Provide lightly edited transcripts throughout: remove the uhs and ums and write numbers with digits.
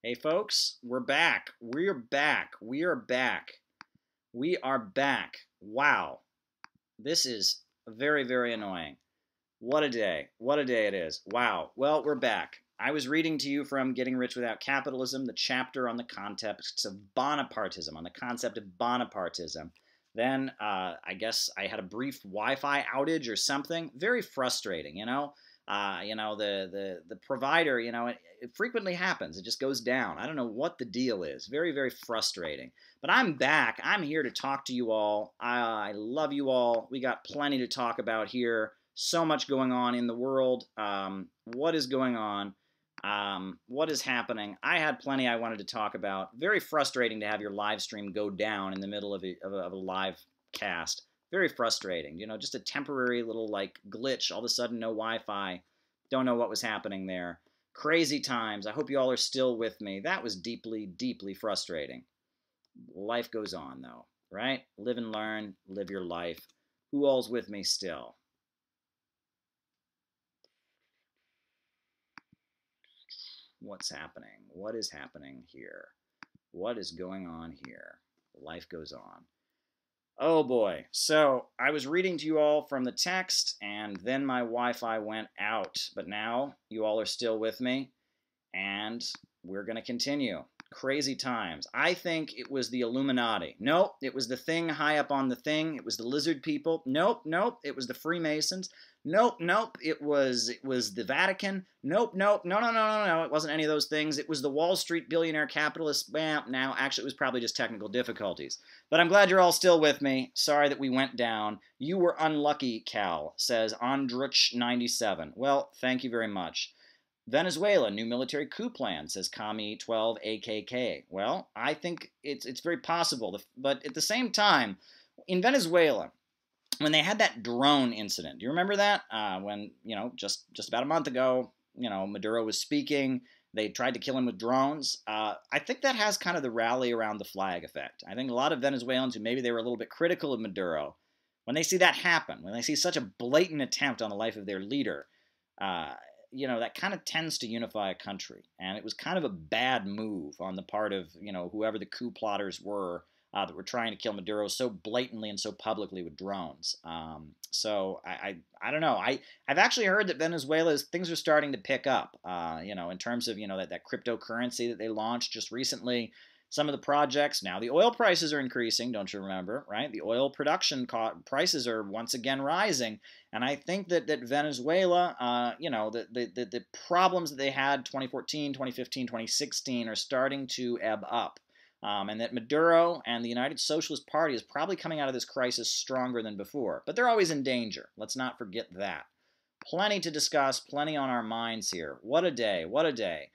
Hey folks, we're back. We're back. We are back. We are back. Wow. This is very, very annoying. What a day. What a day it is. Wow. Well, we're back. I was reading to you from Getting Rich Without Capitalism, the chapter on the concepts of Bonapartism, on the concept of Bonapartism. Then I guess I had a brief Wi-Fi outage or something. Very frustrating, you know. The provider, it frequently happens. It just goes down. I don't know what the deal is. Very, very frustrating. But I'm back. I'm here to talk to you all. I love you all. We got plenty to talk about here. So much going on in the world. What is going on? What is happening? I had plenty I wanted to talk about. Very frustrating to have your live stream go down in the middle of a live cast. Very frustrating. Just a temporary little glitch. All of a sudden, no Wi-Fi. Don't know what was happening there. Crazy times. I hope you all are still with me. That was deeply, deeply frustrating. Life goes on, though, right? Live and learn. Live your life. Who all's with me still? What's happening? What is happening here? What is going on here? Life goes on. Oh boy. So I was reading to you all from the text, and then my Wi-Fi went out. But now you all are still with me, and we're going to continue. Crazy times. I think it was the Illuminati. Nope, it was the thing high up on the thing. It was the lizard people. Nope, it was the Freemasons. Nope, it was the Vatican. Nope, no, it wasn't any of those things. It was the Wall Street billionaire capitalists. Well, now, actually, it was probably just technical difficulties. But I'm glad you're all still with me. Sorry that we went down. You were unlucky, Cal, says Andruch97. Well, thank you very much. Venezuela, new military coup plan, says Kami12 AKK. Well, I think it's very possible. But at the same time, in Venezuela, when they had that drone incident, do you remember that? When, just about a month ago, Maduro was speaking. They tried to kill him with drones. I think that has kind of the rally around the flag effect. I think a lot of Venezuelans who maybe they were a little bit critical of Maduro, when they see that happen, when they see such a blatant attempt on the life of their leader, that kind of tends to unify a country. And it was kind of a bad move on the part of, whoever the coup plotters were that were trying to kill Maduro so blatantly and so publicly with drones. So I don't know. I've actually heard that Venezuela's things are starting to pick up, in terms of, that cryptocurrency that they launched just recently. Some of the projects, now the oil prices are increasing, don't you remember, right? The oil production prices are once again rising. And I think that Venezuela, the problems that they had 2014, 2015, 2016 are starting to ebb up. And that Maduro and the United Socialist Party is probably coming out of this crisis stronger than before. But they're always in danger. Let's not forget that. Plenty to discuss, plenty on our minds here. What a day, what a day.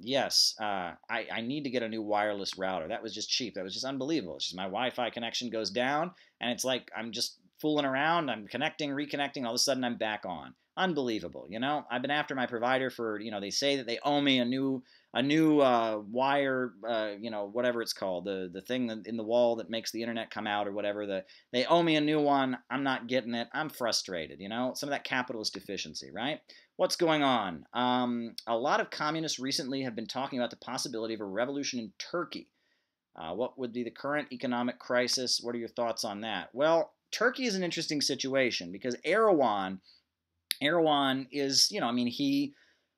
Yes, I need to get a new wireless router. That was just cheap. That was just unbelievable. It's just my Wi-Fi connection goes down, and it's like I'm just fooling around. I'm connecting, reconnecting. All of a sudden, I'm back on. Unbelievable. I've been after my provider for, they say that they owe me a new wire, whatever it's called, the thing in the wall that makes the internet come out or whatever. They owe me a new one. I'm not getting it. I'm frustrated. Some of that capitalist efficiency, right? What's going on? A lot of communists recently have been talking about the possibility of a revolution in Turkey. What would be the current economic crisis? What are your thoughts on that? Well, Turkey is an interesting situation because Erdogan is, he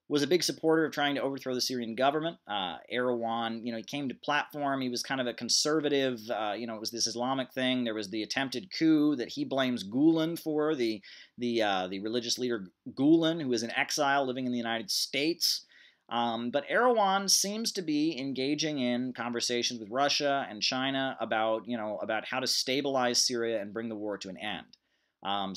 was a big supporter of trying to overthrow the Syrian government. Erdogan, he came to platform. He was kind of a conservative, it was this Islamic thing. There was the attempted coup that he blames Gulen for, the religious leader Gulen, who is in exile living in the United States. But Erdogan seems to be engaging in conversations with Russia and China about how to stabilize Syria and bring the war to an end.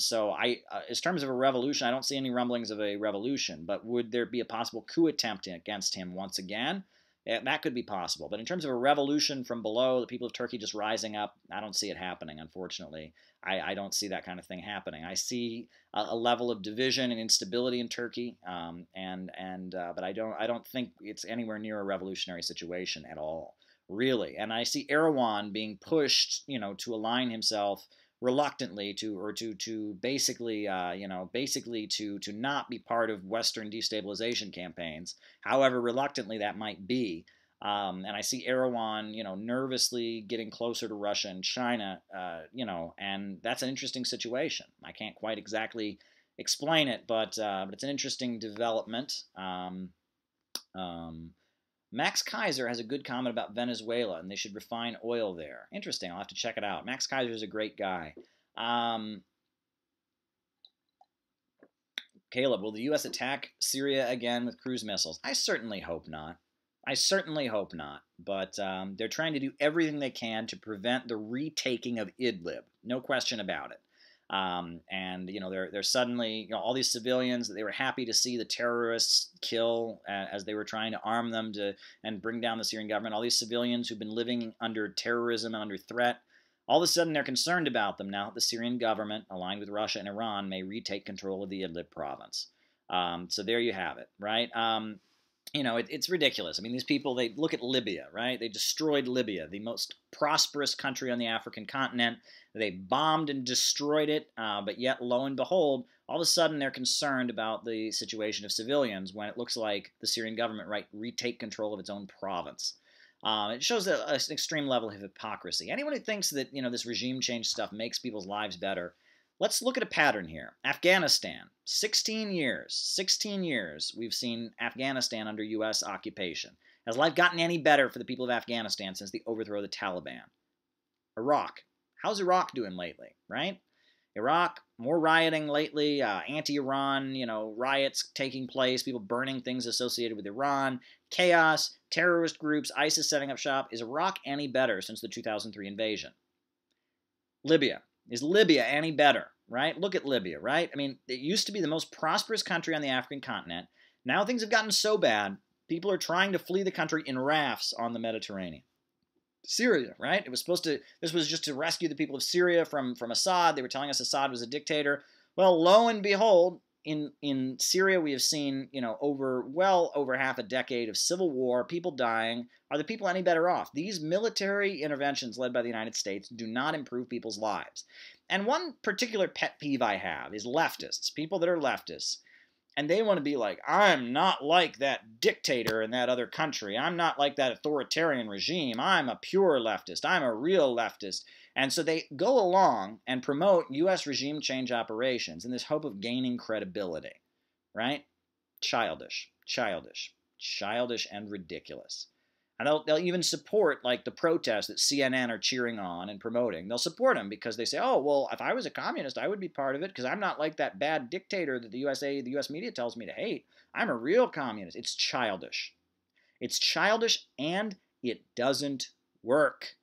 So in terms of a revolution, I don't see any rumblings of a revolution, but would there be a possible coup attempt against him once again? Yeah, that could be possible. But in terms of a revolution from below, the people of Turkey just rising up, I don't see it happening, unfortunately. I don't see that kind of thing happening. I see a level of division and instability in Turkey, but I don't think it's anywhere near a revolutionary situation at all, really. And I see Erdogan being pushed, to align himself reluctantly to basically basically to not be part of Western destabilization campaigns, however reluctantly that might be. And I see Erdogan, nervously getting closer to Russia and China, and that's an interesting situation. I can't quite exactly explain it, but it's an interesting development. Max Kaiser has a good comment about Venezuela, and they should refine oil there. Interesting. I'll have to check it out. Max Kaiser is a great guy. Caleb, will the U.S. attack Syria again with cruise missiles? I certainly hope not. I certainly hope not. But they're trying to do everything they can to prevent the retaking of Idlib. No question about it. And they're suddenly, all these civilians that they were happy to see the terrorists kill as they were trying to arm them and bring down the Syrian government. All these civilians who've been living under terrorism and under threat, all of a sudden they're concerned about them now that the Syrian government, aligned with Russia and Iran, may retake control of the Idlib province. So there you have it, right? It's ridiculous. I mean, these people, they look at Libya, right? They destroyed Libya, the most prosperous country on the African continent. They bombed and destroyed it, but yet, lo and behold, all of a sudden they're concerned about the situation of civilians when it looks like the Syrian government might retake control of its own province. It shows an extreme level of hypocrisy. Anyone who thinks that this regime change stuff makes people's lives better, let's look at a pattern here. Afghanistan, 16 years we've seen Afghanistan under U.S. occupation. Has life gotten any better for the people of Afghanistan since the overthrow of the Taliban? Iraq. How's Iraq doing lately, right? Iraq, more rioting lately, anti-Iran, riots taking place, people burning things associated with Iran, chaos, terrorist groups, ISIS setting up shop. Is Iraq any better since the 2003 invasion? Libya. Is Libya any better, right? Look at Libya, right? I mean, it used to be the most prosperous country on the African continent. Now things have gotten so bad, people are trying to flee the country in rafts on the Mediterranean. Syria, right? This was just to rescue the people of Syria from Assad. They were telling us Assad was a dictator. Well, lo and behold, in Syria we have seen, over half a decade of civil war, people dying. Are the people any better off? These military interventions led by the United States do not improve people's lives. And one particular pet peeve I have is leftists, people that are leftists. And they want to be like, I'm not like that dictator in that other country. I'm not like that authoritarian regime. I'm a pure leftist. I'm a real leftist. And so they go along and promote U.S. regime change operations in this hope of gaining credibility, right? Childish and ridiculous. And they'll even support, like, the protests that CNN are cheering on and promoting. They'll support them because they say, oh, well, if I was a communist, I would be part of it because I'm not like that bad dictator that the U.S. media tells me to hate. I'm a real communist. It's childish. It's childish, and it doesn't work.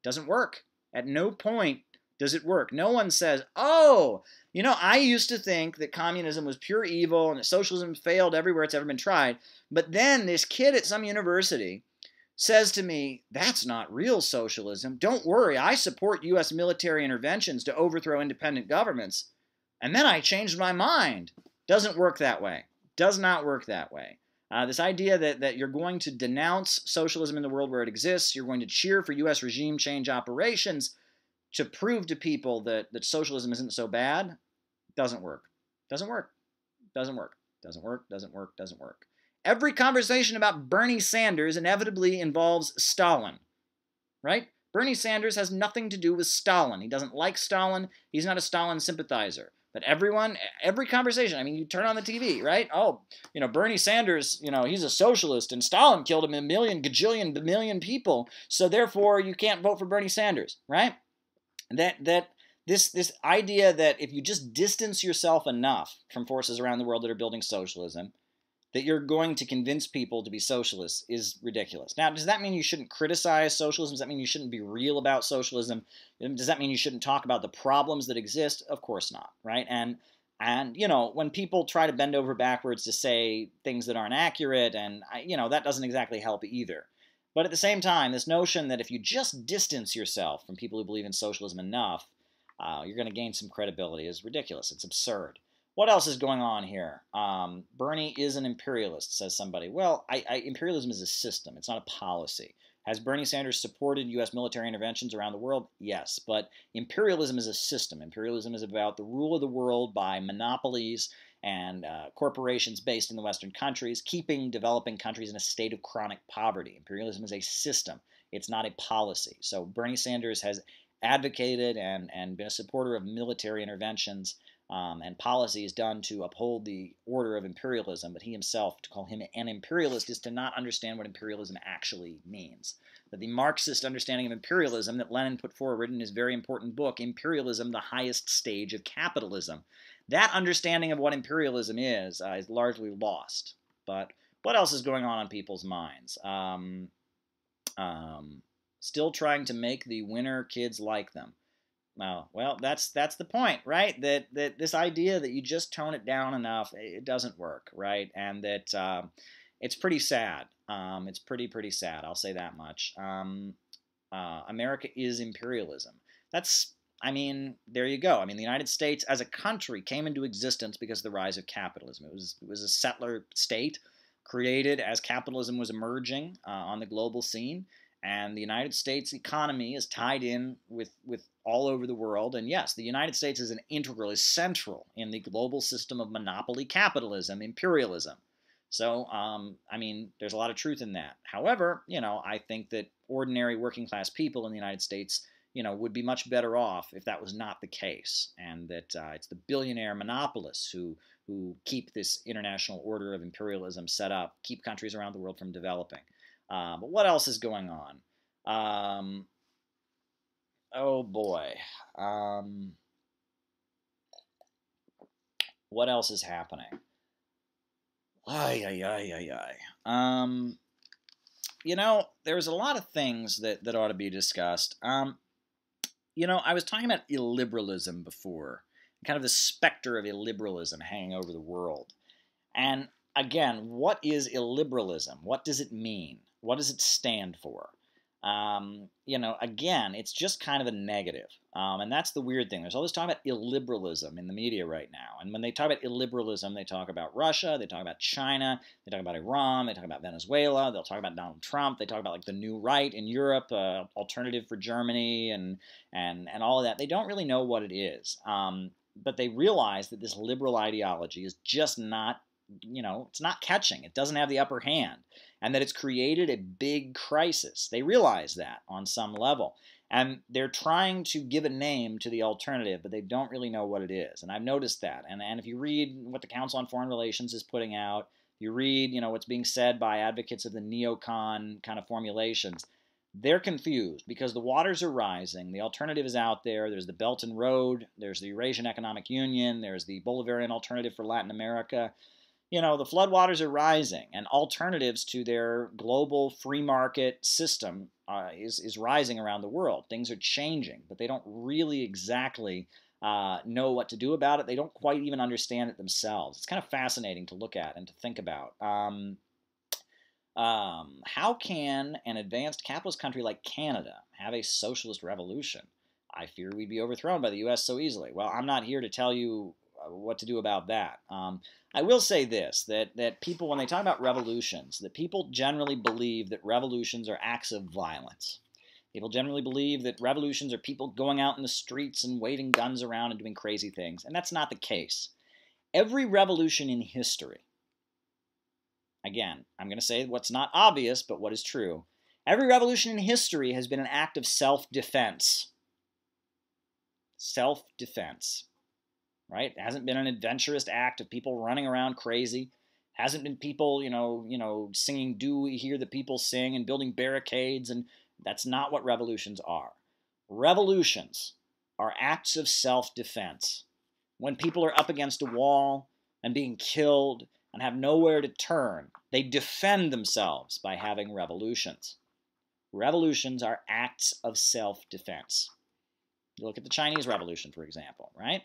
It doesn't work. At no point does it work. No one says, oh, I used to think that communism was pure evil and that socialism failed everywhere it's ever been tried. But then this kid at some university says to me, that's not real socialism. Don't worry, I support U.S. military interventions to overthrow independent governments. And then I changed my mind. Doesn't work that way. Does not work that way. This idea that you're going to denounce socialism in the world where it exists, you're going to cheer for U.S. regime change operations to prove to people that socialism isn't so bad, doesn't work. Doesn't work. Doesn't work. Doesn't work. Doesn't work. Doesn't work. Every conversation about Bernie Sanders inevitably involves Stalin, right? Bernie Sanders has nothing to do with Stalin. He doesn't like Stalin. He's not a Stalin sympathizer. But every conversation, I mean, you turn on the TV, right? Oh, Bernie Sanders, he's a socialist, and Stalin killed a million, gajillion, bamillion people, so therefore you can't vote for Bernie Sanders, right? This idea that if you just distance yourself enough from forces around the world that are building socialism, that you're going to convince people to be socialists is ridiculous. Now, does that mean you shouldn't criticize socialism? Does that mean you shouldn't be real about socialism? Does that mean you shouldn't talk about the problems that exist? Of course not, right? And when people try to bend over backwards to say things that aren't accurate, and that doesn't exactly help either. But at the same time, this notion that if you just distance yourself from people who believe in socialism enough, you're going to gain some credibility is ridiculous. It's absurd. What else is going on here? Bernie is an imperialist, says somebody. Well, imperialism is a system. It's not a policy. Has Bernie Sanders supported U.S. military interventions around the world? Yes, but imperialism is a system. Imperialism is about the rule of the world by monopolies and corporations based in the Western countries, keeping developing countries in a state of chronic poverty. Imperialism is a system. It's not a policy. So Bernie Sanders has advocated and been a supporter of military interventions and policies done to uphold the order of imperialism, but he himself, to call him an imperialist is to not understand what imperialism actually means. That the Marxist understanding of imperialism that Lenin put forward in his very important book, Imperialism, the Highest Stage of Capitalism, that understanding of what imperialism is largely lost. But what else is going on people's minds? Still trying to make the winner kids like them. Well, that's the point, right? That this idea that you just tone it down enough, it doesn't work, right? And that it's pretty sad. It's pretty sad. I'll say that much. America is imperialism. I mean, there you go. I mean, the United States as a country came into existence because of the rise of capitalism. It was a settler state created as capitalism was emerging on the global scene. And the United States economy is tied in with all over the world. And yes, the United States is central in the global system of monopoly capitalism, imperialism. So, I mean, there's a lot of truth in that. However, I think that ordinary working class people in the United States, would be much better off if that was not the case. And that it's the billionaire monopolists who keep this international order of imperialism set up, keep countries around the world from developing. But what else is going on? Oh boy. What else is happening? There's a lot of things that ought to be discussed. I was talking about illiberalism before, kind of the specter of illiberalism hanging over the world. And again, what is illiberalism? What does it mean? What does it stand for? Again, it's just kind of a negative. And that's the weird thing. There's all this talk about illiberalism in the media right now. And when they talk about illiberalism, they talk about Russia, they talk about China, they talk about Iran, they talk about Venezuela, they'll talk about Donald Trump, they talk about like the new right in Europe, alternative for Germany, and all of that. They don't really know what it is. But they realize that this liberal ideology is just not, it's not catching. It doesn't have the upper hand. And that it's created a big crisis. They realize that on some level. And they're trying to give a name to the alternative, but they don't really know what it is. And I've noticed that. And if you read what the Council on Foreign Relations is putting out, you read, what's being said by advocates of the neocon kind of formulations, they're confused because the waters are rising. The alternative is out there. There's the Belt and Road. There's the Eurasian Economic Union. There's the Bolivarian alternative for Latin America. The floodwaters are rising, and alternatives to their global free market system is rising around the world. Things are changing, but they don't really exactly know what to do about it. They don't quite even understand it themselves. It's kind of fascinating to look at and to think about. How can an advanced capitalist country like Canada have a socialist revolution? I fear we'd be overthrown by the U.S. so easily. Well, I'm not here to tell you what to do about that. I will say this, that people, when they talk about revolutions, that people generally believe that revolutions are acts of violence. People generally believe that revolutions are people going out in the streets and waving guns around and doing crazy things, and that's not the case. Every revolution in history, again, I'm going to say what's not obvious, but what is true. Every revolution in history has been an act of self-defense. Self-defense. Right? It hasn't been an adventurous act of people running around crazy. It hasn't been people, singing "Do We Hear the People Sing" and building barricades, and that's not what revolutions are. Revolutions are acts of self-defense. When people are up against a wall and being killed and have nowhere to turn, they defend themselves by having revolutions. Revolutions are acts of self-defense. You look at the Chinese Revolution, for example, right?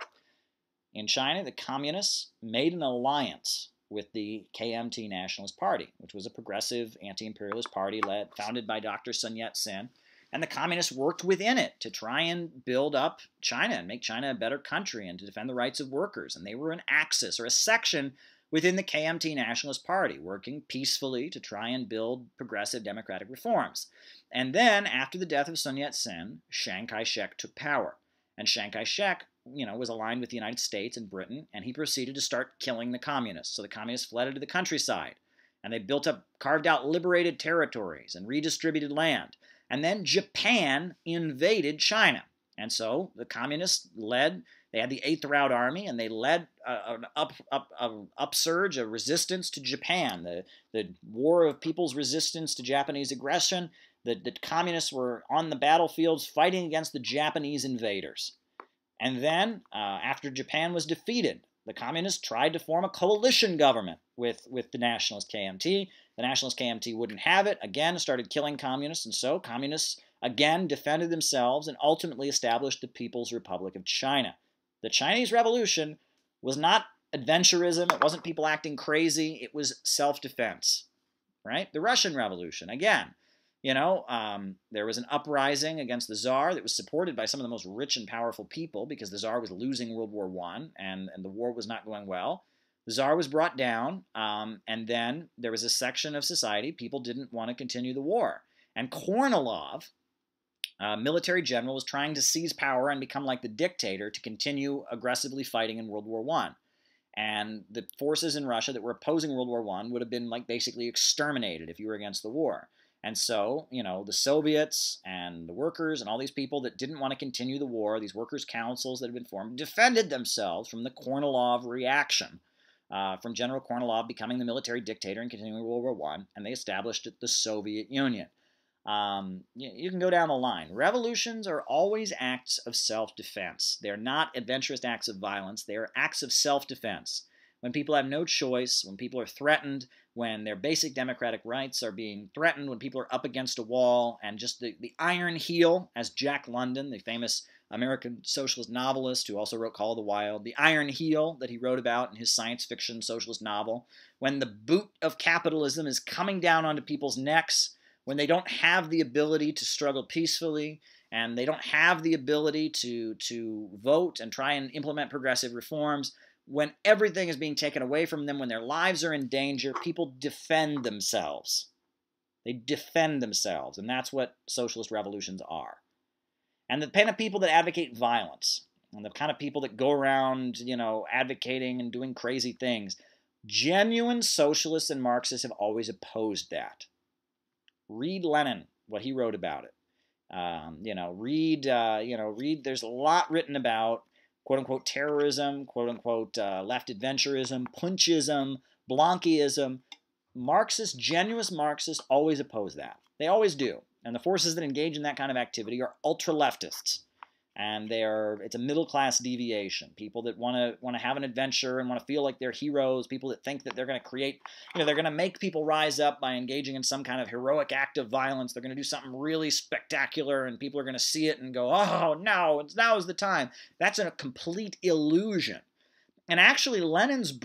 In China, the communists made an alliance with the KMT Nationalist Party, which was a progressive anti-imperialist party founded by Dr. Sun Yat-sen. And the communists worked within it to try and build up China and make China a better country and to defend the rights of workers. And they were an axis or a section within the KMT Nationalist Party, working peacefully to try and build progressive democratic reforms. And then, after the death of Sun Yat-sen, Chiang Kai-shek took power. And Chiang Kai-shek, was aligned with the United States and Britain, and he proceeded to start killing the communists. So the communists fled into the countryside, and they carved out liberated territories and redistributed land. And then Japan invaded China. And so the communists they had the Eighth Route Army, and they led an upsurge, a resistance to Japan, the war of people's resistance to Japanese aggression. The communists were on the battlefields fighting against the Japanese invaders. And then, after Japan was defeated, the communists tried to form a coalition government with the nationalist KMT. The nationalist KMT wouldn't have it, again started killing communists, and so communists again defended themselves and ultimately established the People's Republic of China. The Chinese Revolution was not adventurism, it wasn't people acting crazy, it was self-defense, right? The Russian Revolution, again, there was an uprising against the Tsar that was supported by some of the most rich and powerful people because the Tsar was losing World War I and the war was not going well. The Tsar was brought down, and then there was a section of society, people didn't want to continue the war. And Kornilov, military general, was trying to seize power and become like the dictator to continue aggressively fighting in World War I. And the forces in Russia that were opposing World War I would have been basically exterminated if you were against the war. And so, the Soviets and the workers and all these people that didn't want to continue the war, these workers' councils that had been formed, defended themselves from the Kornilov reaction, from General Kornilov becoming the military dictator and continuing World War I, and they established the Soviet Union. You can go down the line. Revolutions are always acts of self-defense. They're not adventurous acts of violence. They are acts of self-defense. When people have no choice, when people are threatened, when their basic democratic rights are being threatened, when people are up against a wall, and just the iron heel, as Jack London, the famous American socialist novelist who also wrote Call of the Wild, the iron heel that he wrote about in his science fiction socialist novel, when the boot of capitalism is coming down onto people's necks, when they don't have the ability to struggle peacefully, and they don't have the ability to vote and try and implement progressive reforms, when everything is being taken away from them, when their lives are in danger, people defend themselves. They defend themselves, and that's what socialist revolutions are. And the kind of people that advocate violence, and the kind of people that go around, advocating and doing crazy things, genuine socialists and Marxists have always opposed that. Read Lenin, what he wrote about it. Read, there's a lot written about quote-unquote terrorism, quote-unquote left adventurism, punchism, Blanquism. Marxists, genuine Marxists, always oppose that. They always do. And the forces that engage in that kind of activity are ultra-leftists. And it's a middle-class deviation. People that want to have an adventure and want to feel like they're heroes. People that think that they're going to create, they're going to make people rise up by engaging in some kind of heroic act of violence. They're going to do something really spectacular, and people are going to see it and go, oh, no, now's the time. That's a complete illusion. And actually, Lenin's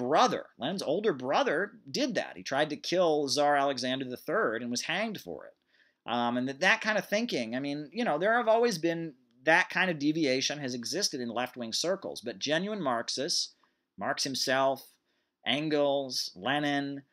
older brother, did that. He tried to kill Tsar Alexander III and was hanged for it. And that kind of thinking, there have always been that kind of deviation has existed in left-wing circles, but genuine Marxists, Marx himself, Engels, Lenin,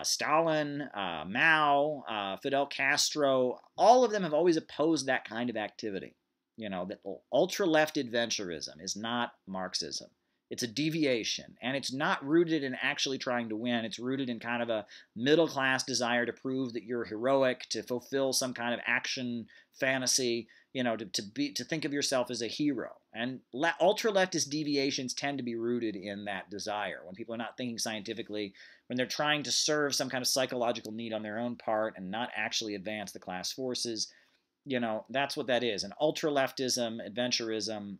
Stalin, Mao, Fidel Castro, all of them have always opposed that kind of activity. That ultra-left adventurism is not Marxism. It's a deviation, and it's not rooted in actually trying to win. It's rooted in kind of a middle-class desire to prove that you're heroic, to fulfill some kind of action fantasy, to think of yourself as a hero. And ultra-leftist deviations tend to be rooted in that desire. When people are not thinking scientifically, when they're trying to serve some kind of psychological need on their own part and not actually advance the class forces, that's what that is. And ultra-leftism, adventurism,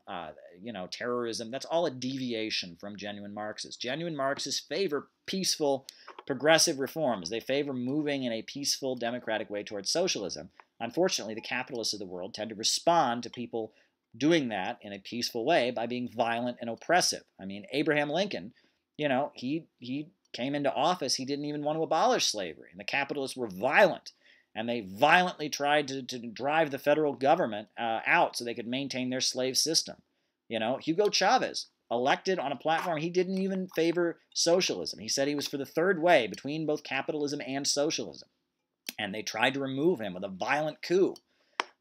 terrorism, that's all a deviation from genuine Marxists. Genuine Marxists favor peaceful, progressive reforms. They favor moving in a peaceful, democratic way towards socialism. Unfortunately, the capitalists of the world tend to respond to people doing that in a peaceful way by being violent and oppressive. Abraham Lincoln, he came into office, he didn't even want to abolish slavery. And the capitalists were violent. And they violently tried to drive the federal government out so they could maintain their slave system. Hugo Chavez, elected on a platform, he didn't even favor socialism. He said he was for the third way between both capitalism and socialism. And they tried to remove him with a violent coup.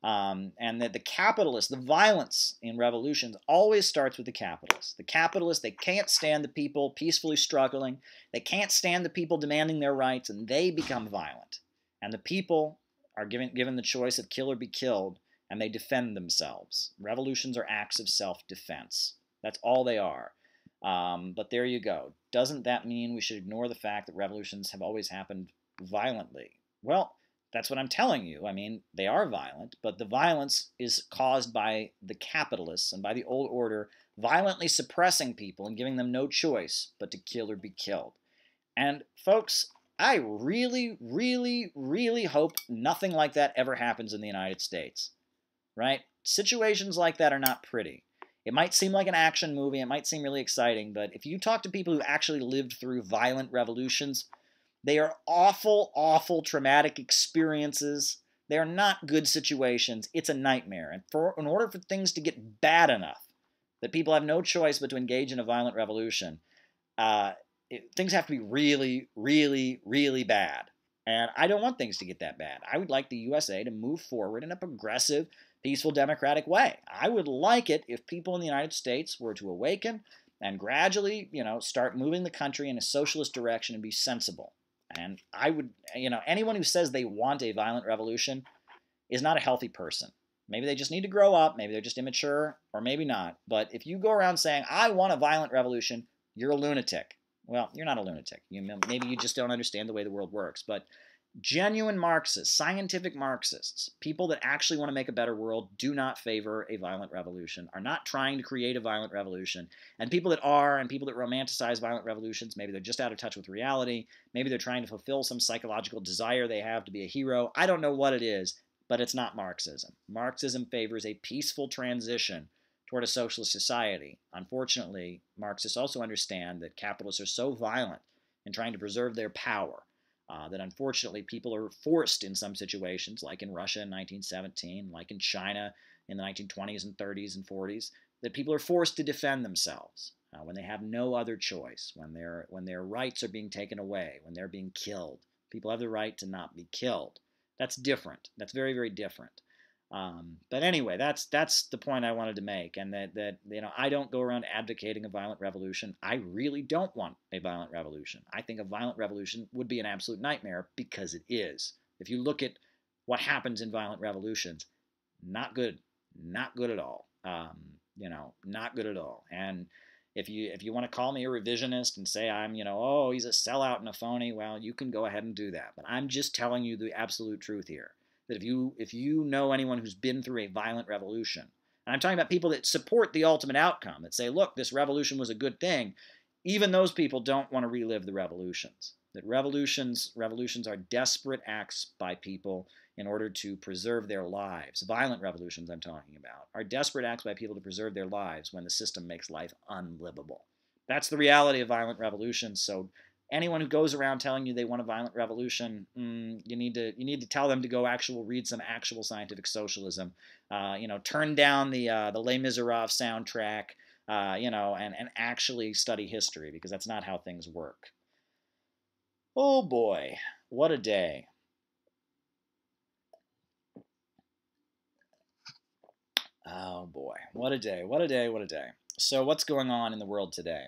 And that the capitalists, the violence in revolutions always starts with the capitalists. The capitalists, they can't stand the people peacefully struggling. They can't stand the people demanding their rights, and they become violent. And the people are given the choice of kill or be killed, and they defend themselves. Revolutions are acts of self-defense. That's all they are. But there you go. Doesn't that mean we should ignore the fact that revolutions have always happened violently? Well, that's what I'm telling you. I mean, they are violent, but the violence is caused by the capitalists and by the old order violently suppressing people and giving them no choice but to kill or be killed. And folks, I really, really, really hope nothing like that ever happens in the United States, right? Situations like that are not pretty. It might seem like an action movie, it might seem really exciting, but if you talk to people who actually lived through violent revolutions, they are awful, awful traumatic experiences. They are not good situations. It's a nightmare. And in order for things to get bad enough that people have no choice but to engage in a violent revolution, things have to be really, really, really bad. And I don't want things to get that bad. I would like the USA to move forward in a progressive, peaceful, democratic way. I would like it if people in the United States were to awaken and gradually, start moving the country in a socialist direction and be sensible. And I would, anyone who says they want a violent revolution is not a healthy person. Maybe they just need to grow up, maybe they're just immature, or maybe not. But if you go around saying, I want a violent revolution, you're a lunatic. Well, you're not a lunatic. Maybe you just don't understand the way the world works. But genuine Marxists, scientific Marxists, people that actually want to make a better world, do not favor a violent revolution, are not trying to create a violent revolution. And people that are, and people that romanticize violent revolutions, maybe they're just out of touch with reality, maybe they're trying to fulfill some psychological desire they have to be a hero. I don't know what it is, but it's not Marxism. Marxism favors a peaceful transition toward a socialist society. Unfortunately, Marxists also understand that capitalists are so violent in trying to preserve their power that unfortunately people are forced in some situations, like in Russia in 1917, like in China in the 1920s and 30s and 40s, that people are forced to defend themselves when they have no other choice, when their rights are being taken away, when they're being killed. People have the right to not be killed. That's different. That's very, very different. But anyway, that's the point I wanted to make, and that I don't go around advocating a violent revolution. I really don't want a violent revolution. I think a violent revolution would be an absolute nightmare, because it is. If you look at what happens in violent revolutions, not good at all. Not good at all. And if you want to call me a revisionist and say I'm, oh, he's a sellout and a phony, well, you can go ahead and do that. But I'm just telling you the absolute truth here. That if you know anyone who's been through a violent revolution, and I'm talking about people that support the ultimate outcome, that say, look, this revolution was a good thing, even those people don't want to relive the revolutions. That revolutions are desperate acts by people in order to preserve their lives. Violent revolutions I'm talking about are desperate acts by people to preserve their lives when the system makes life unlivable. That's the reality of violent revolutions. So anyone who goes around telling you they want a violent revolution, you need to tell them to go read some actual scientific socialism. Turn down the Les Miserables soundtrack, and actually study history, because that's not how things work. Oh boy, what a day. Oh boy, what a day, what a day, what a day. So what's going on in the world today?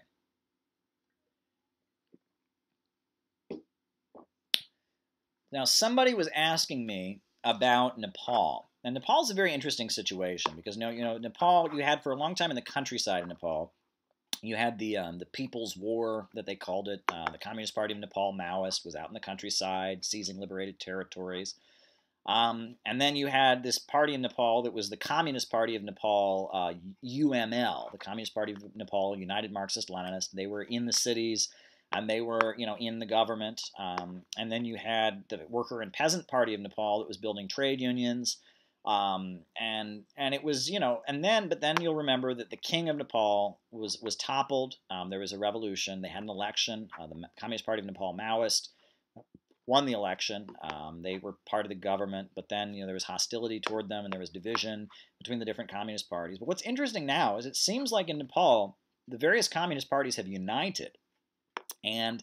Now, somebody was asking me about Nepal. And Nepal is a very interesting situation because, Nepal, you had for a long time in the countryside of Nepal, you had the People's War that they called it. The Communist Party of Nepal, Maoist, was out in the countryside, seizing liberated territories. And then you had this party in Nepal that was the Communist Party of Nepal, UML, the Communist Party of Nepal, United Marxist-Leninists. They were in the cities, and they were, in the government. And then you had the Worker and Peasant Party of Nepal that was building trade unions. And it was, but then you'll remember that the king of Nepal was toppled. There was a revolution. They had an election. The Communist Party of Nepal, Maoist, won the election. They were part of the government, but then there was hostility toward them, and there was division between the different communist parties. But what's interesting now is it seems like in Nepal, the various communist parties have united, and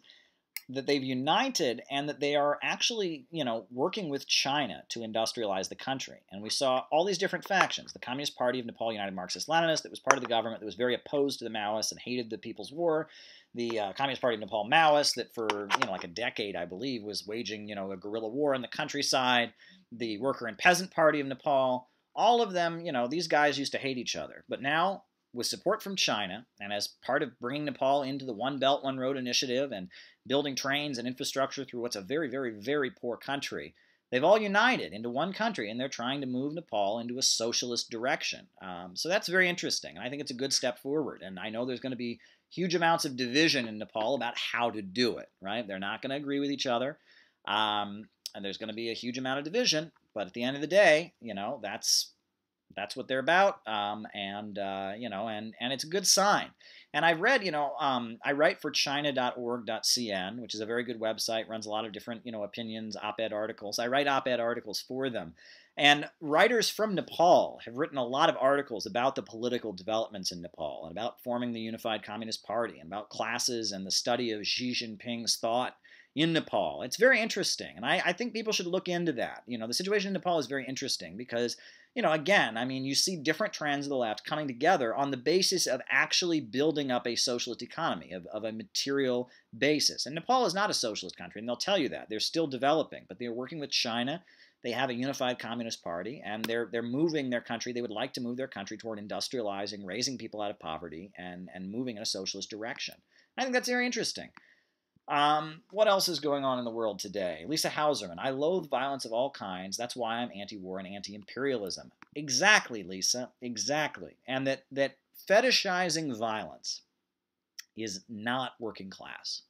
that they've united, and that they are actually, working with China to industrialize the country. And we saw all these different factions. The Communist Party of Nepal, United Marxist-Leninists, that was part of the government, that was very opposed to the Maoists and hated the People's War. The Communist Party of Nepal Maoists, that for, like a decade, I believe, was waging, a guerrilla war in the countryside. The Worker and Peasant Party of Nepal, all of them, these guys used to hate each other. But now, with support from China, and as part of bringing Nepal into the One Belt, One Road initiative and building trains and infrastructure through what's a very, very, very poor country, they've all united into one country, and they're trying to move Nepal into a socialist direction. So that's very interesting, and I think it's a good step forward. And I know there's going to be huge amounts of division in Nepal about how to do it, right? They're not going to agree with each other, and there's going to be a huge amount of division, but at the end of the day, that's what they're about, and it's a good sign. And I've read, I write for china.org.cn, which is a very good website, runs a lot of different, opinions, op-ed articles. I write op-ed articles for them. And writers from Nepal have written a lot of articles about the political developments in Nepal, and about forming the Unified Communist Party, and about classes and the study of Xi Jinping's thought in Nepal. It's very interesting, and I think people should look into that. The situation in Nepal is very interesting because, again, you see different trends of the left coming together on the basis of actually building up a socialist economy, of a material basis. And Nepal is not a socialist country, and they'll tell you that. They're still developing, but they're working with China. They have a unified communist party, and they're moving their country. They would like to move their country toward industrializing, raising people out of poverty, and moving in a socialist direction. I think that's very interesting. What else is going on in the world today? Lisa Hauserman, I loathe violence of all kinds. That's why I'm anti-war and anti-imperialism. Exactly, Lisa. Exactly. And that fetishizing violence is not working class.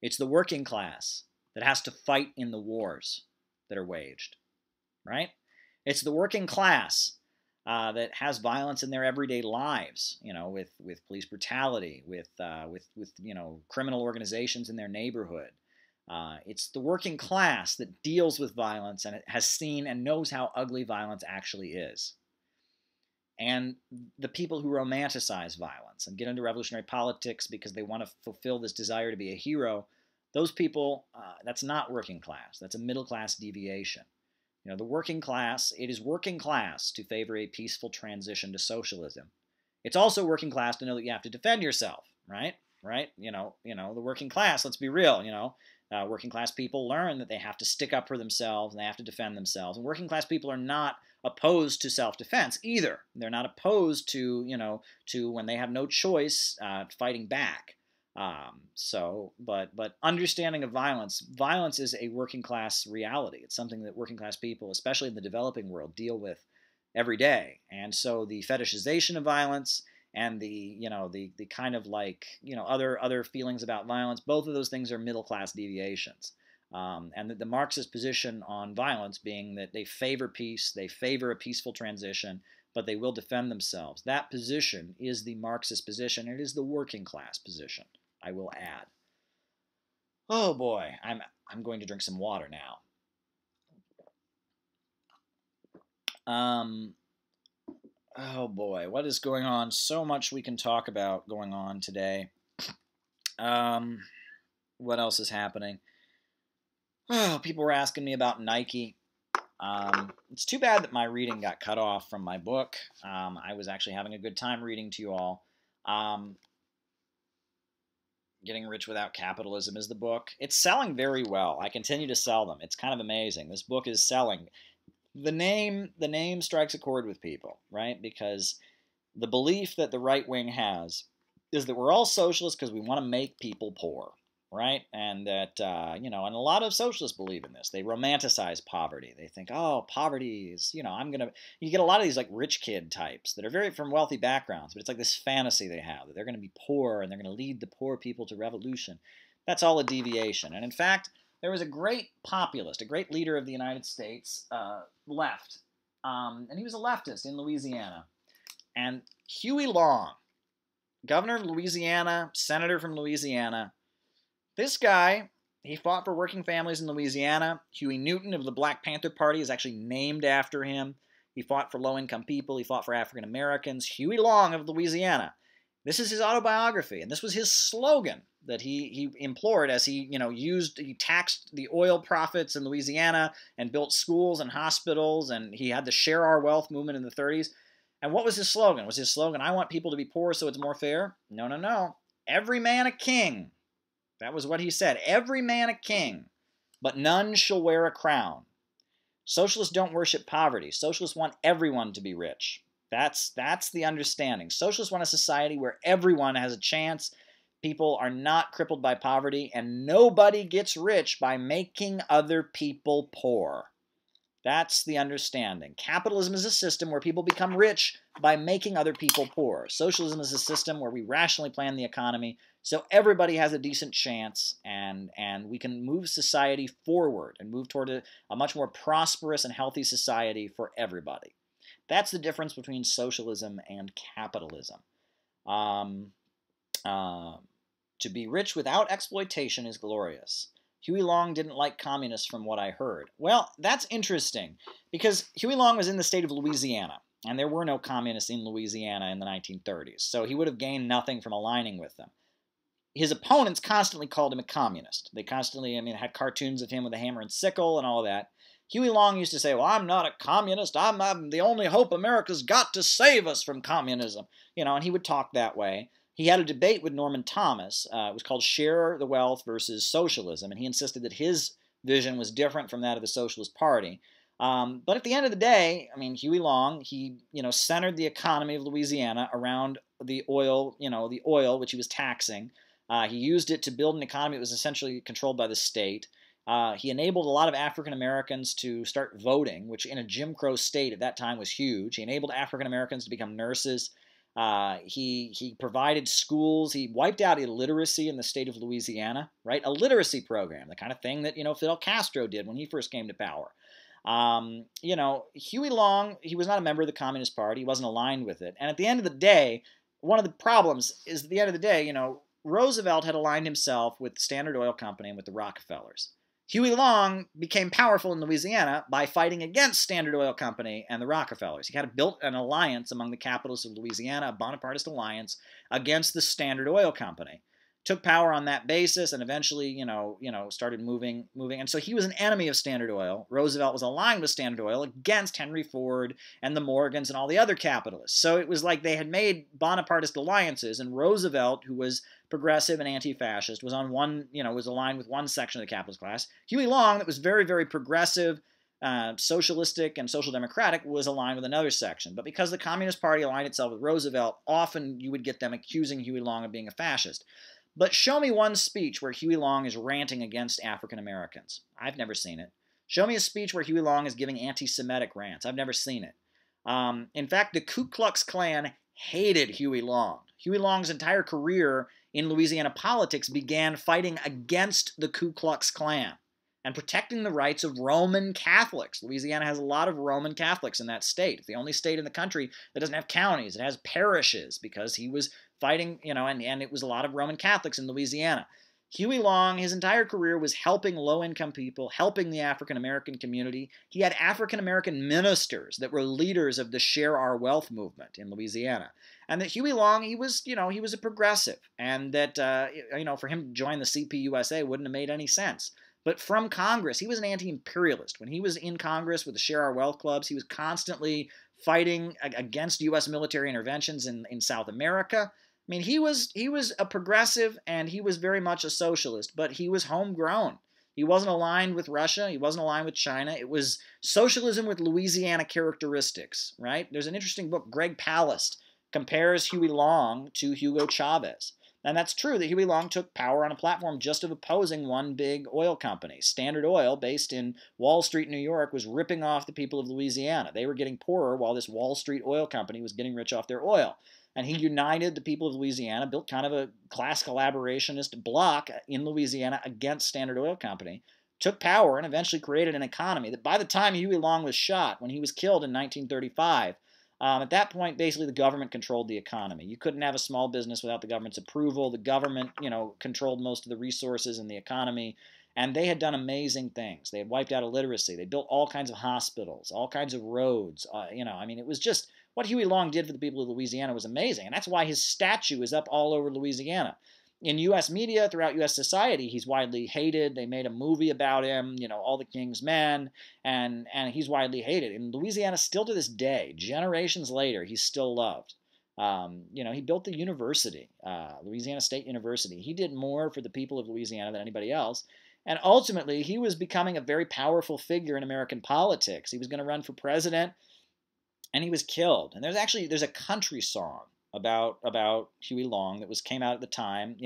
It's the working class that has to fight in the wars that are waged, right? It's the working class that has violence in their everyday lives, with police brutality, with criminal organizations in their neighborhood. It's the working class that deals with violence and has seen and knows how ugly violence actually is. And the people who romanticize violence and get into revolutionary politics because they want to fulfill this desire to be a hero, those people, that's not working class. That's a middle class deviation. The working class, it is working class to favor a peaceful transition to socialism. It's also working class to know that you have to defend yourself, right? The working class, let's be real, working class people learn that they have to stick up for themselves and they have to defend themselves. And working class people are not opposed to self-defense either. They're not opposed to when they have no choice, fighting back. But understanding of violence is a working class reality. It's something that working class people, especially in the developing world, deal with every day. And so the fetishization of violence and the kind of other feelings about violence, both of those things are middle class deviations. And the Marxist position on violence being that they favor peace, they favor a peaceful transition, but they will defend themselves. That position is the Marxist position. It is the working class position, I will add. Oh boy, I'm going to drink some water now. Oh boy, what is going on? So much we can talk about going on today. What else is happening? Oh, people were asking me about Nike. It's too bad that my reading got cut off from my book. I was actually having a good time reading to you all. Getting Rich Without Capitalism is the book. It's selling very well. I continue to sell them. It's kind of amazing. This book is selling. The name strikes a chord with people, right? Because the belief that the right wing has is that we're all socialists because we want to make people poor, right? And that, and a lot of socialists believe in this. They romanticize poverty. They think, oh, poverty is, you get a lot of these rich kid types that are very from wealthy backgrounds, but it's like this fantasy they have that they're going to be poor and they're going to lead the poor people to revolution. That's all a deviation. And in fact, there was a great populist, a great leader of the United States, left, and he was a leftist in Louisiana. And Huey Long, governor of Louisiana, senator from Louisiana, this guy, he fought for working families in Louisiana. Huey Newton of the Black Panther Party is actually named after him. He fought for low-income people. He fought for African Americans. Huey Long of Louisiana. This is his autobiography, and this was his slogan that he implored as he he taxed the oil profits in Louisiana and built schools and hospitals, and he had the share our wealth movement in the 30s. And what was his slogan? Was his slogan, I want people to be poor so it's more fair? No, no, no. Every man a king. That was what he said. Every man a king, but none shall wear a crown. Socialists don't worship poverty. Socialists want everyone to be rich. That's the understanding. Socialists want a society where everyone has a chance. People are not crippled by poverty, and nobody gets rich by making other people poor. That's the understanding. Capitalism is a system where people become rich by making other people poor. Socialism is a system where we rationally plan the economy so everybody has a decent chance, and we can move society forward and move toward a much more prosperous and healthy society for everybody. That's the difference between socialism and capitalism. To be rich without exploitation is glorious. Huey Long didn't like communists from what I heard. Well, that's interesting, because Huey Long was in the state of Louisiana, and there were no communists in Louisiana in the 1930s, so he would have gained nothing from aligning with them. His opponents constantly called him a communist. They constantly, had cartoons of him with a hammer and sickle and all of that. Huey Long used to say, well, I'm not a communist. I'm the only hope America's got to save us from communism. And he would talk that way. He had a debate with Norman Thomas. It was called Share the Wealth versus Socialism, and he insisted that his vision was different from that of the Socialist Party. But at the end of the day, Huey Long, he centered the economy of Louisiana around the oil, which he was taxing. He used it to build an economy that was essentially controlled by the state. He enabled a lot of African Americans to start voting, which in a Jim Crow state at that time was huge. He enabled African Americans to become nurses. He provided schools. He wiped out illiteracy in the state of Louisiana, right? A literacy program, the kind of thing that, Fidel Castro did when he first came to power. Huey Long, he was not a member of the Communist Party. He wasn't aligned with it. And at the end of the day, one of the problems is at the end of the day, Roosevelt had aligned himself with the Standard Oil Company and with the Rockefellers. Huey Long became powerful in Louisiana by fighting against Standard Oil Company and the Rockefellers. He kind of built an alliance among the capitalists of Louisiana, a Bonapartist alliance, against the Standard Oil Company. Took power on that basis and eventually, started moving. And so he was an enemy of Standard Oil. Roosevelt was aligned with Standard Oil against Henry Ford and the Morgans and all the other capitalists. So it was like they had made Bonapartist alliances, and Roosevelt, who was progressive and anti-fascist, was on one, was aligned with one section of the capitalist class. Huey Long, that was very, very progressive, socialistic and social democratic, was aligned with another section. But because the Communist Party aligned itself with Roosevelt, often you would get them accusing Huey Long of being a fascist. But show me one speech where Huey Long is ranting against African Americans. I've never seen it. Show me a speech where Huey Long is giving anti-Semitic rants. I've never seen it. In fact, the Ku Klux Klan hated Huey Long. Huey Long's entire career in Louisiana politics began fighting against the Ku Klux Klan and protecting the rights of Roman Catholics. Louisiana has a lot of Roman Catholics in that state. It's the only state in the country that doesn't have counties. It has parishes because he was fighting, and it was a lot of Roman Catholics in Louisiana. Huey Long, his entire career was helping low-income people, helping the African-American community. He had African-American ministers that were leaders of the Share Our Wealth movement in Louisiana. And that Huey Long, he was a progressive, and that, for him to join the CPUSA wouldn't have made any sense. But from Congress, he was an anti-imperialist. When he was in Congress with the Share Our Wealth clubs, he was constantly fighting against U.S. military interventions in South America. He was a progressive, and he was very much a socialist, but he was homegrown. He wasn't aligned with Russia. He wasn't aligned with China. It was socialism with Louisiana characteristics, right? There's an interesting book, Greg Palast compares Huey Long to Hugo Chavez. And that's true that Huey Long took power on a platform just of opposing one big oil company. Standard Oil, based in Wall Street, New York, was ripping off the people of Louisiana. They were getting poorer while this Wall Street oil company was getting rich off their oil. And he united the people of Louisiana, built kind of a class collaborationist bloc in Louisiana against Standard Oil Company, took power, and eventually created an economy that by the time Huey Long was shot, when he was killed in 1935, at that point, basically, the government controlled the economy. You couldn't have a small business without the government's approval. The government, controlled most of the resources in the economy. And they had done amazing things. They had wiped out illiteracy. They built all kinds of hospitals, all kinds of roads. It was just What Huey Long did for the people of Louisiana was amazing, and that's why his statue is up all over Louisiana. In U.S. media, throughout U.S. society, he's widely hated. They made a movie about him, All the King's Men, and he's widely hated. In Louisiana, still to this day, generations later, he's still loved. He built the university, Louisiana State University. He did more for the people of Louisiana than anybody else. And ultimately, he was becoming a very powerful figure in American politics. He was going to run for president, and he was killed. And there's a country song about Huey Long that came out at the time,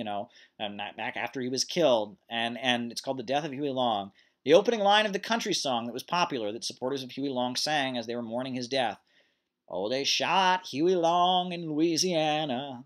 and back after he was killed, and it's called "The Death of Huey Long." The opening line of the country song that was popular, that supporters of Huey Long sang as they were mourning his death. Oh, they shot Huey Long in Louisiana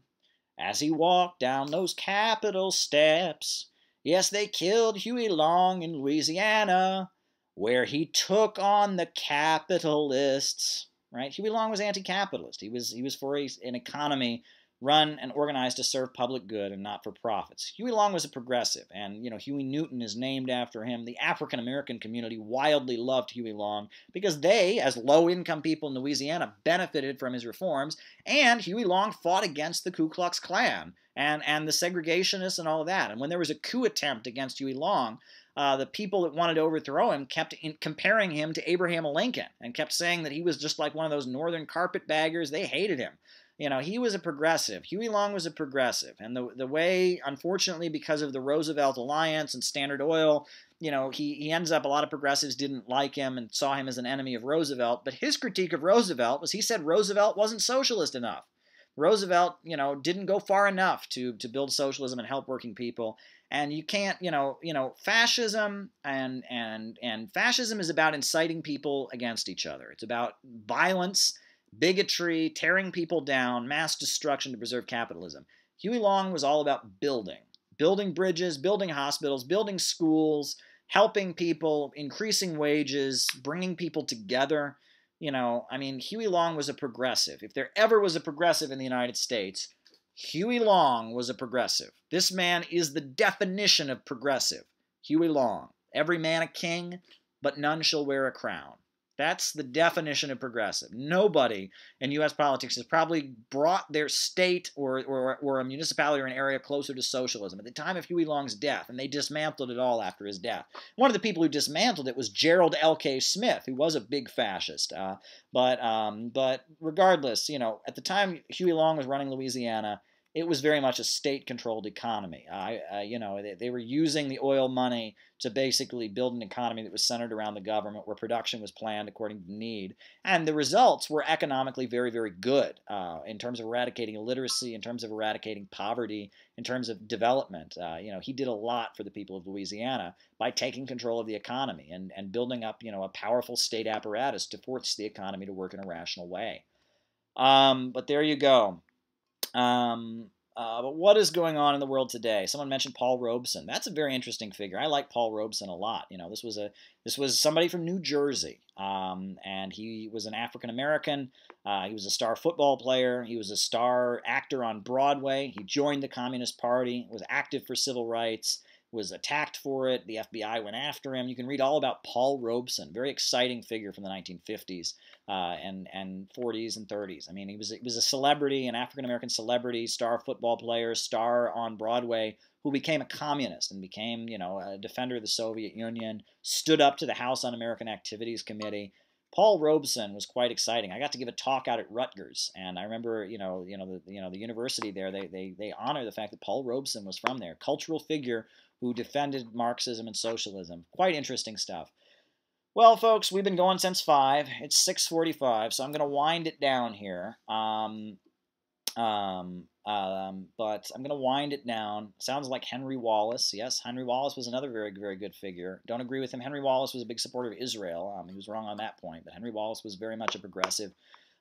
as he walked down those Capitol steps. Yes, they killed Huey Long in Louisiana, where he took on the capitalists. Right? Huey Long was anti-capitalist. He was for an economy run and organized to serve public good and not for profits. Huey Long was a progressive, and Huey Newton is named after him. The African American community wildly loved Huey Long because they, as low-income people in Louisiana, benefited from his reforms, and Huey Long fought against the Ku Klux Klan and the segregationists and all of that. And when there was a coup attempt against Huey Long, the people that wanted to overthrow him kept comparing him to Abraham Lincoln and kept saying that he was just like one of those northern carpetbaggers. They hated him. He was a progressive. Huey Long was a progressive. And the way, unfortunately, because of the Roosevelt Alliance and Standard Oil, he ends up, a lot of progressives didn't like him and saw him as an enemy of Roosevelt. But his critique of Roosevelt was he said Roosevelt wasn't socialist enough. Roosevelt, didn't go far enough to build socialism and help working people. And you can't, fascism and fascism is about inciting people against each other. It's about violence, bigotry, tearing people down, mass destruction to preserve capitalism. Huey Long was all about building bridges, building hospitals, building schools, helping people, increasing wages, bringing people together. Huey Long was a progressive. If there ever was a progressive in the United States, Huey Long was a progressive. This man is the definition of progressive. Huey Long. Every man a king, but none shall wear a crown. That's the definition of progressive. Nobody in U.S. politics has probably brought their state or a municipality or an area closer to socialism at the time of Huey Long's death, and they dismantled it all after his death. One of the people who dismantled it was Gerald L.K. Smith, who was a big fascist. But regardless, at the time Huey Long was running Louisiana, it was very much a state-controlled economy. They were using the oil money to basically build an economy that was centered around the government, where production was planned according to need. And the results were economically very, very good in terms of eradicating illiteracy, in terms of eradicating poverty, in terms of development. He did a lot for the people of Louisiana by taking control of the economy and building up, a powerful state apparatus to force the economy to work in a rational way. But there you go. But what is going on in the world today? Someone mentioned Paul Robeson. That's a very interesting figure. I like Paul Robeson a lot. This was somebody from New Jersey, and he was an African American. He was a star football player. He was a star actor on Broadway. He joined the Communist Party, was active for civil rights, was attacked for it. The FBI went after him. You can read all about Paul Robeson, very exciting figure from the 1950s and 40s and 30s. He was a celebrity, an African-American celebrity, star football player, star on Broadway, who became a communist and became, a defender of the Soviet Union, stood up to the House Un-American Activities Committee. Paul Robeson was quite exciting. I got to give a talk out at Rutgers, and I remember, the university there, they honor the fact that Paul Robeson was from there, cultural figure who defended Marxism and socialism. Quite interesting stuff. Well, folks, we've been going since 5. It's 6:45, so I'm going to wind it down here. But I'm going to wind it down. Sounds like Henry Wallace. Yes, Henry Wallace was another very, very good figure. Don't agree with him. Henry Wallace was a big supporter of Israel. He was wrong on that point, but Henry Wallace was very much a progressive.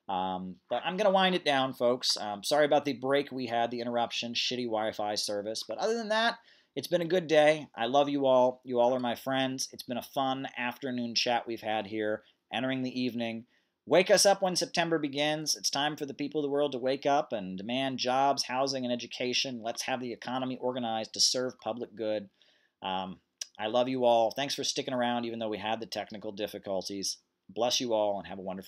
But I'm going to wind it down, folks. Sorry about the break we had, the interruption, shitty Wi-Fi service. But other than that, it's been a good day. I love you all. You all are my friends. It's been a fun afternoon chat we've had here, entering the evening. Wake us up when September begins. It's time for the people of the world to wake up and demand jobs, housing, and education. Let's have the economy organized to serve public good. I love you all. Thanks for sticking around, even though we had the technical difficulties. Bless you all, and have a wonderful